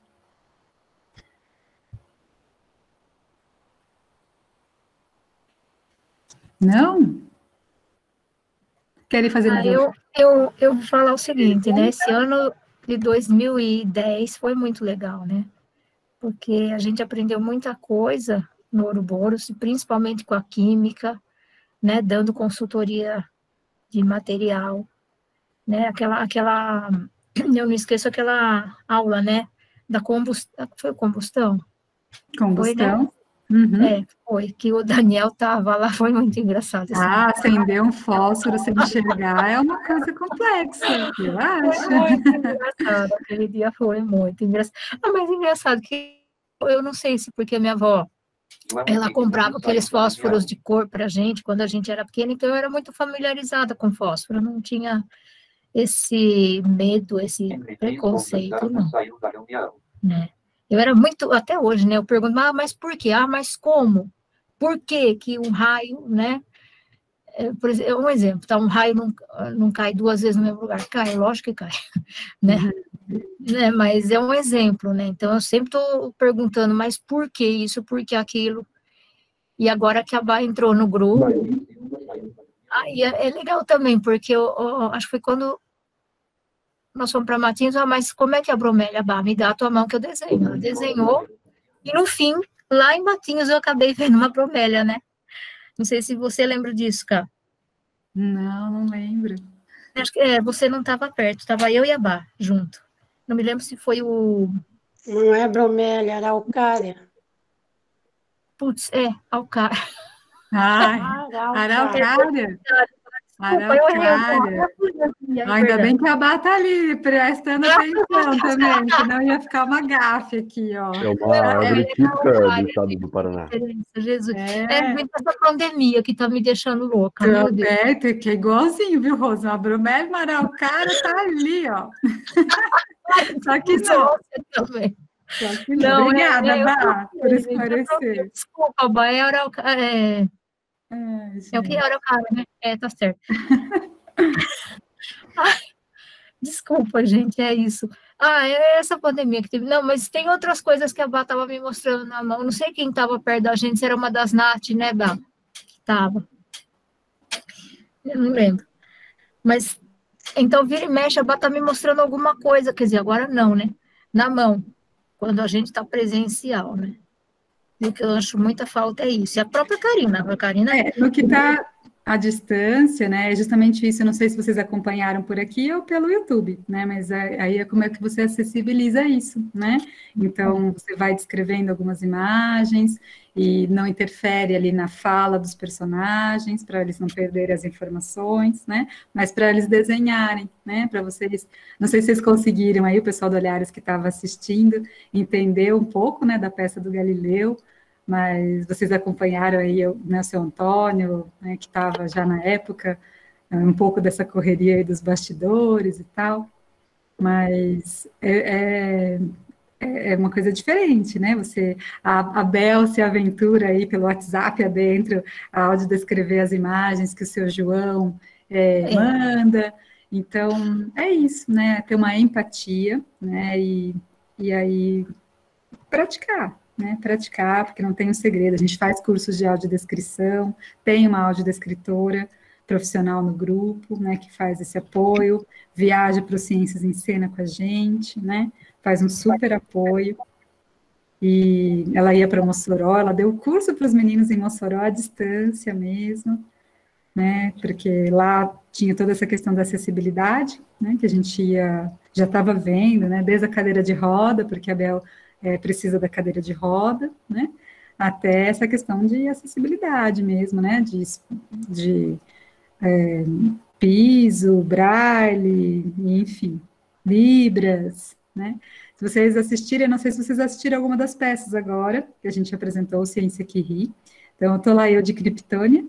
Não? Querem fazer mais eu vou falar o seguinte, né? Esse ano de 2010 foi muito legal, né? Porque a gente aprendeu muita coisa no Ouroboros, principalmente com a química, né? Dando consultoria de material, né? Eu não esqueço aquela aula, né? Da combustão, foi combustão? Foi, né? combustão? Uhum. Foi, que o Daniel tava lá, foi muito engraçado. Assim. Acender um fósforo sem enxergar é uma coisa complexa, eu acho. Foi muito engraçado, aquele dia foi muito engraçado. Mas engraçado que eu não sei se porque minha avó, ela comprava aqueles fósforos de cor pra gente quando a gente era pequena, então eu era muito familiarizada com fósforo, não tinha esse medo, esse preconceito, não, né? Eu era muito, até hoje, né, eu pergunto, mas por quê? Mas como? Por que que um raio, né, por exemplo, um exemplo, tá, um raio não cai duas vezes no mesmo lugar, cai, lógico que cai, né, né, mas é um exemplo, né, então eu sempre estou perguntando, mas por que isso, por que aquilo, e agora que a Bá entrou no grupo, aí é legal também, porque eu acho que foi quando nós fomos para Matinhos, mas como é que é a bromélia? Bah, me dá a tua mão que eu desenho. Ela desenhou, e no fim, lá em Matinhos, eu acabei vendo uma bromélia, né? Não sei se você lembra disso, cara. Não lembro. Acho que você não estava perto, estava eu e a Bah junto. Não me lembro se foi o... Não é bromélia, era araucária. Putz, alcária. Araucária. Araucária. Ainda bem que a Bá está ali, prestando atenção também, senão ia ficar uma gafe aqui, ó. É uma árvore típica do estado do Paraná. Jesus. Essa pandemia que tá me deixando louca, meu Deus. Que é igualzinho, viu, Rosa? A bromélia, uma araucária tá ali, ó. Só que não. Também. Só que não. Obrigada, Bá, por esclarecer. Desculpa, Bá, é araucária. É o que é araucária, né? Tá certo. Desculpa, gente, é isso. É essa pandemia que teve. Não, mas tem outras coisas que a Bá estava me mostrando na mão. Não sei quem estava perto da gente, se era uma das Nath, né, Bá? Tava. Eu não lembro. Mas, então, vira e mexe, a Bá tá me mostrando alguma coisa. Quer dizer, agora não, né? Na mão. Quando a gente está presencial, né? E o que eu acho muita falta é isso. E a própria Karina. A Karina... no que está à distância, né, é justamente isso, eu não sei se vocês acompanharam por aqui ou pelo YouTube, né, mas aí é como é que você acessibiliza isso, né, então você vai descrevendo algumas imagens e não interfere ali na fala dos personagens, para eles não perderem as informações, né, mas para eles desenharem, né, para vocês, não sei se vocês conseguiram aí, o pessoal do Olhares que estava assistindo, entender um pouco, né, da peça do Galileu, mas vocês acompanharam aí, né, o seu Antônio, né, que estava já na época, um pouco dessa correria aí dos bastidores e tal, mas é uma coisa diferente, né, a Bel se aventura aí pelo WhatsApp adentro, a audiodescrever as imagens que o seu João manda, então é isso, né, ter uma empatia, né, e aí praticar, né, praticar, porque não tem um segredo, a gente faz cursos de audiodescrição, tem uma audiodescritora profissional no grupo, né, que faz esse apoio, viaja para o Ciências em Cena com a gente, né, faz um super apoio, e ela ia para Mossoró, ela deu curso para os meninos em Mossoró à distância mesmo, né, porque lá tinha toda essa questão da acessibilidade, né, que a gente já estava vendo, né, desde a cadeira de roda, porque a Bel precisa da cadeira de roda, né? Até essa questão de acessibilidade mesmo, né? De piso, braille, enfim, libras, né? Se vocês assistirem, não sei se vocês assistiram alguma das peças agora, que a gente apresentou, Ciência que Ri. Então, estou lá eu de Kryptônia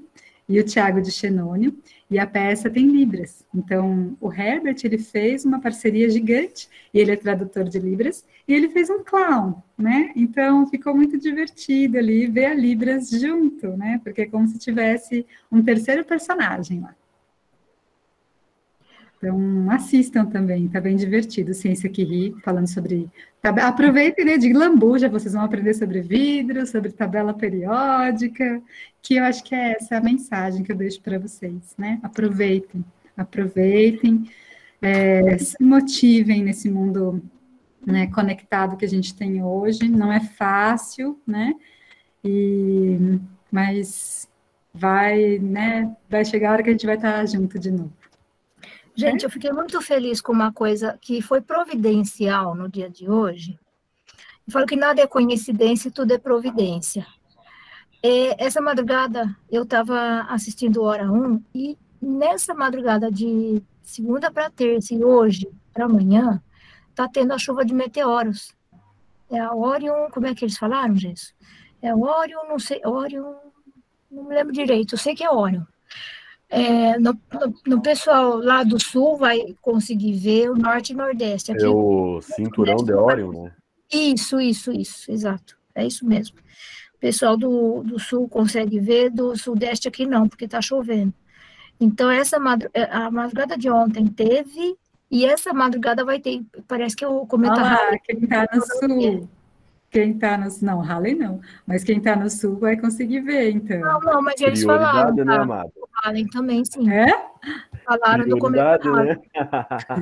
e o Tiago de Xenônio, e a peça tem libras. Então, o Herbert, ele fez uma parceria gigante, e ele é tradutor de libras, e ele fez um clown, né? Então, ficou muito divertido ali ver a libras junto, né? Porque é como se tivesse um terceiro personagem lá. Então, assistam também, tá bem divertido, Ciência que Ri, falando sobre... Aproveitem, né, de lambuja, vocês vão aprender sobre vidro, sobre tabela periódica, que eu acho que é essa a mensagem que eu deixo para vocês, né? Aproveitem, se motivem nesse mundo, né, conectado que a gente tem hoje, não é fácil, né? Mas vai chegar a hora que a gente vai estar junto de novo. Gente, eu fiquei muito feliz com uma coisa que foi providencial no dia de hoje. Eu falo que nada é coincidência, tudo é providência. Essa madrugada, eu estava assistindo Hora 1, e nessa madrugada de segunda para terça e hoje para amanhã, está tendo a chuva de meteoros. É a Orion, como é que eles falaram, gente? É Orion, não sei, Orion, não me lembro direito, eu sei que é Orion. No pessoal lá do sul vai conseguir ver o norte e nordeste. Aqui, é o cinturão de Orion, né? Isso, exato. É isso mesmo. O pessoal do sul consegue ver, do sudeste aqui não, porque está chovendo. Então, a madrugada de ontem teve, e essa madrugada vai ter, parece que o cometa Halley. Quem está no sul... Não, Halley não, mas quem está no sul vai conseguir ver, então. Não, mas eles falaram, né, tá? amado? Halley também, sim. Falaram do cometa Halley.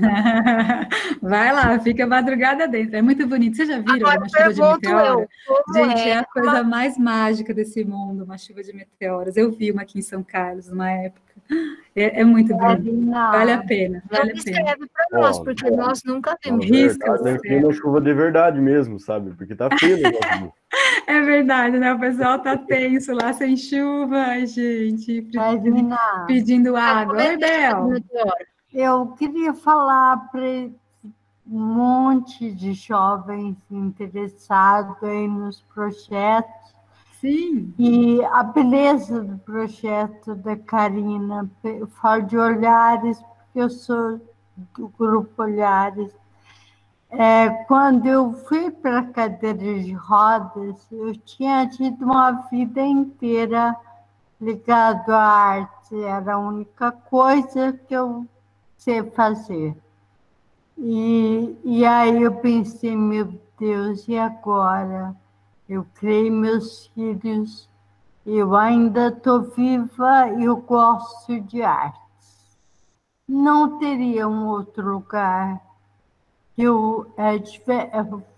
Né? Vai lá, fica a madrugada dentro. É muito bonito. Vocês já viram uma chuva de meteoros? Gente, é a coisa mais mágica desse mundo, uma chuva de meteoros. Eu vi uma aqui em São Carlos, numa época. É muito bonito. Vale a pena. Escreve para nós, porque nós nunca vimos. Deve ter uma chuva de verdade mesmo, sabe? Porque tá feio o negócio. É verdade, né? O pessoal tá tenso lá, sem chuva. Ai, gente, pedindo água. Oi, Bel. Eu queria falar para um monte de jovens interessados aí nos projetos. Sim. E a beleza do projeto da Karina, eu falo de Olhares, porque eu sou do grupo Olhares. Quando eu fui para a cadeira de rodas, eu tinha tido uma vida inteira ligada à arte, era a única coisa que eu sei fazer. E aí eu pensei, meu Deus, e agora? Eu criei meus filhos, eu ainda estou viva e eu gosto de artes. Não teria um outro lugar que eu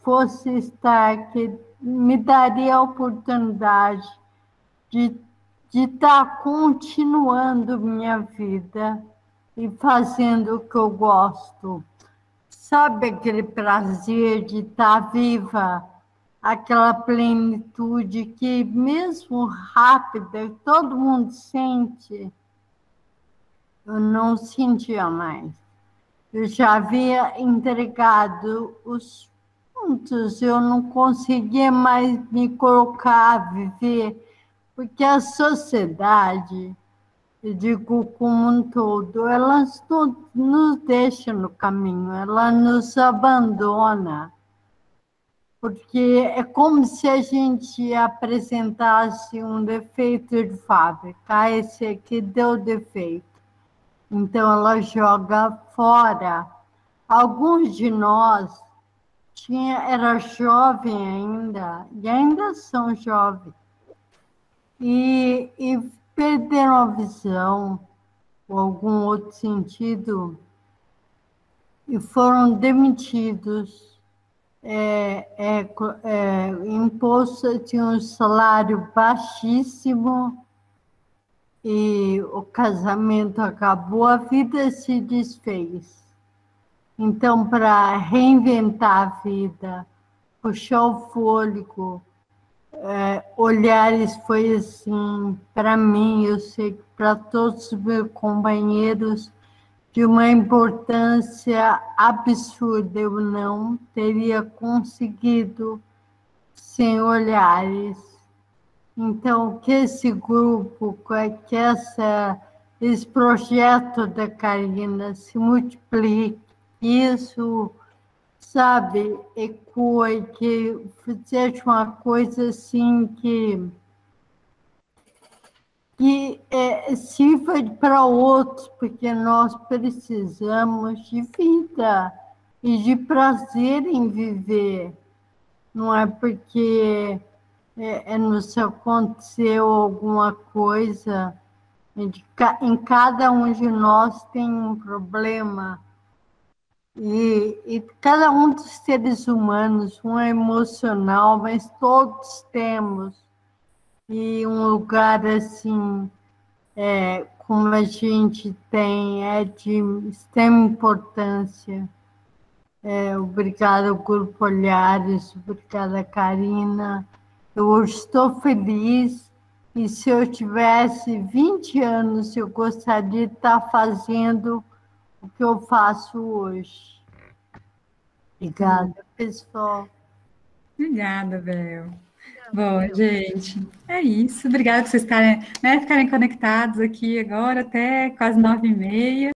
fosse estar, que me daria a oportunidade de estar continuando minha vida e fazendo o que eu gosto. Sabe aquele prazer de estar viva? Aquela plenitude que, mesmo rápida, todo mundo sente, eu não sentia mais. Eu já havia entregado os pontos, eu não conseguia mais me colocar a viver, porque a sociedade, eu digo como um todo, ela nos deixa no caminho, ela nos abandona. Porque é como se a gente apresentasse um defeito de fábrica. Esse aqui deu defeito. Então, ela joga fora. Alguns de nós era jovem ainda, e ainda são jovens, e perderam a visão, ou algum outro sentido, e foram demitidos. Imposto tinha um salário baixíssimo e o casamento acabou, a vida se desfez. Então, para reinventar a vida, puxar o fôlego. Olhares foi assim, para mim, eu sei que para todos os meus companheiros, de uma importância absurda. Eu não teria conseguido sem Olhares. Então, que esse grupo, que esse projeto da Karina se multiplique, isso, sabe, ecoe, que seja uma coisa assim que sirva para outros, porque nós precisamos de vida e de prazer em viver. Não é porque nos aconteceu alguma coisa, em cada um de nós tem um problema, e cada um dos seres humanos, um é emocional, mas todos temos, e um lugar assim, como a gente tem, é de extrema importância. Obrigada, Grupo Olhares, obrigada, Karina. Eu hoje estou feliz, e se eu tivesse 20 anos, eu gostaria de estar fazendo o que eu faço hoje. Obrigada, pessoal. Obrigada, Bel. Bom, gente, é isso. Obrigada por vocês ficarem conectados aqui agora até quase 9h30.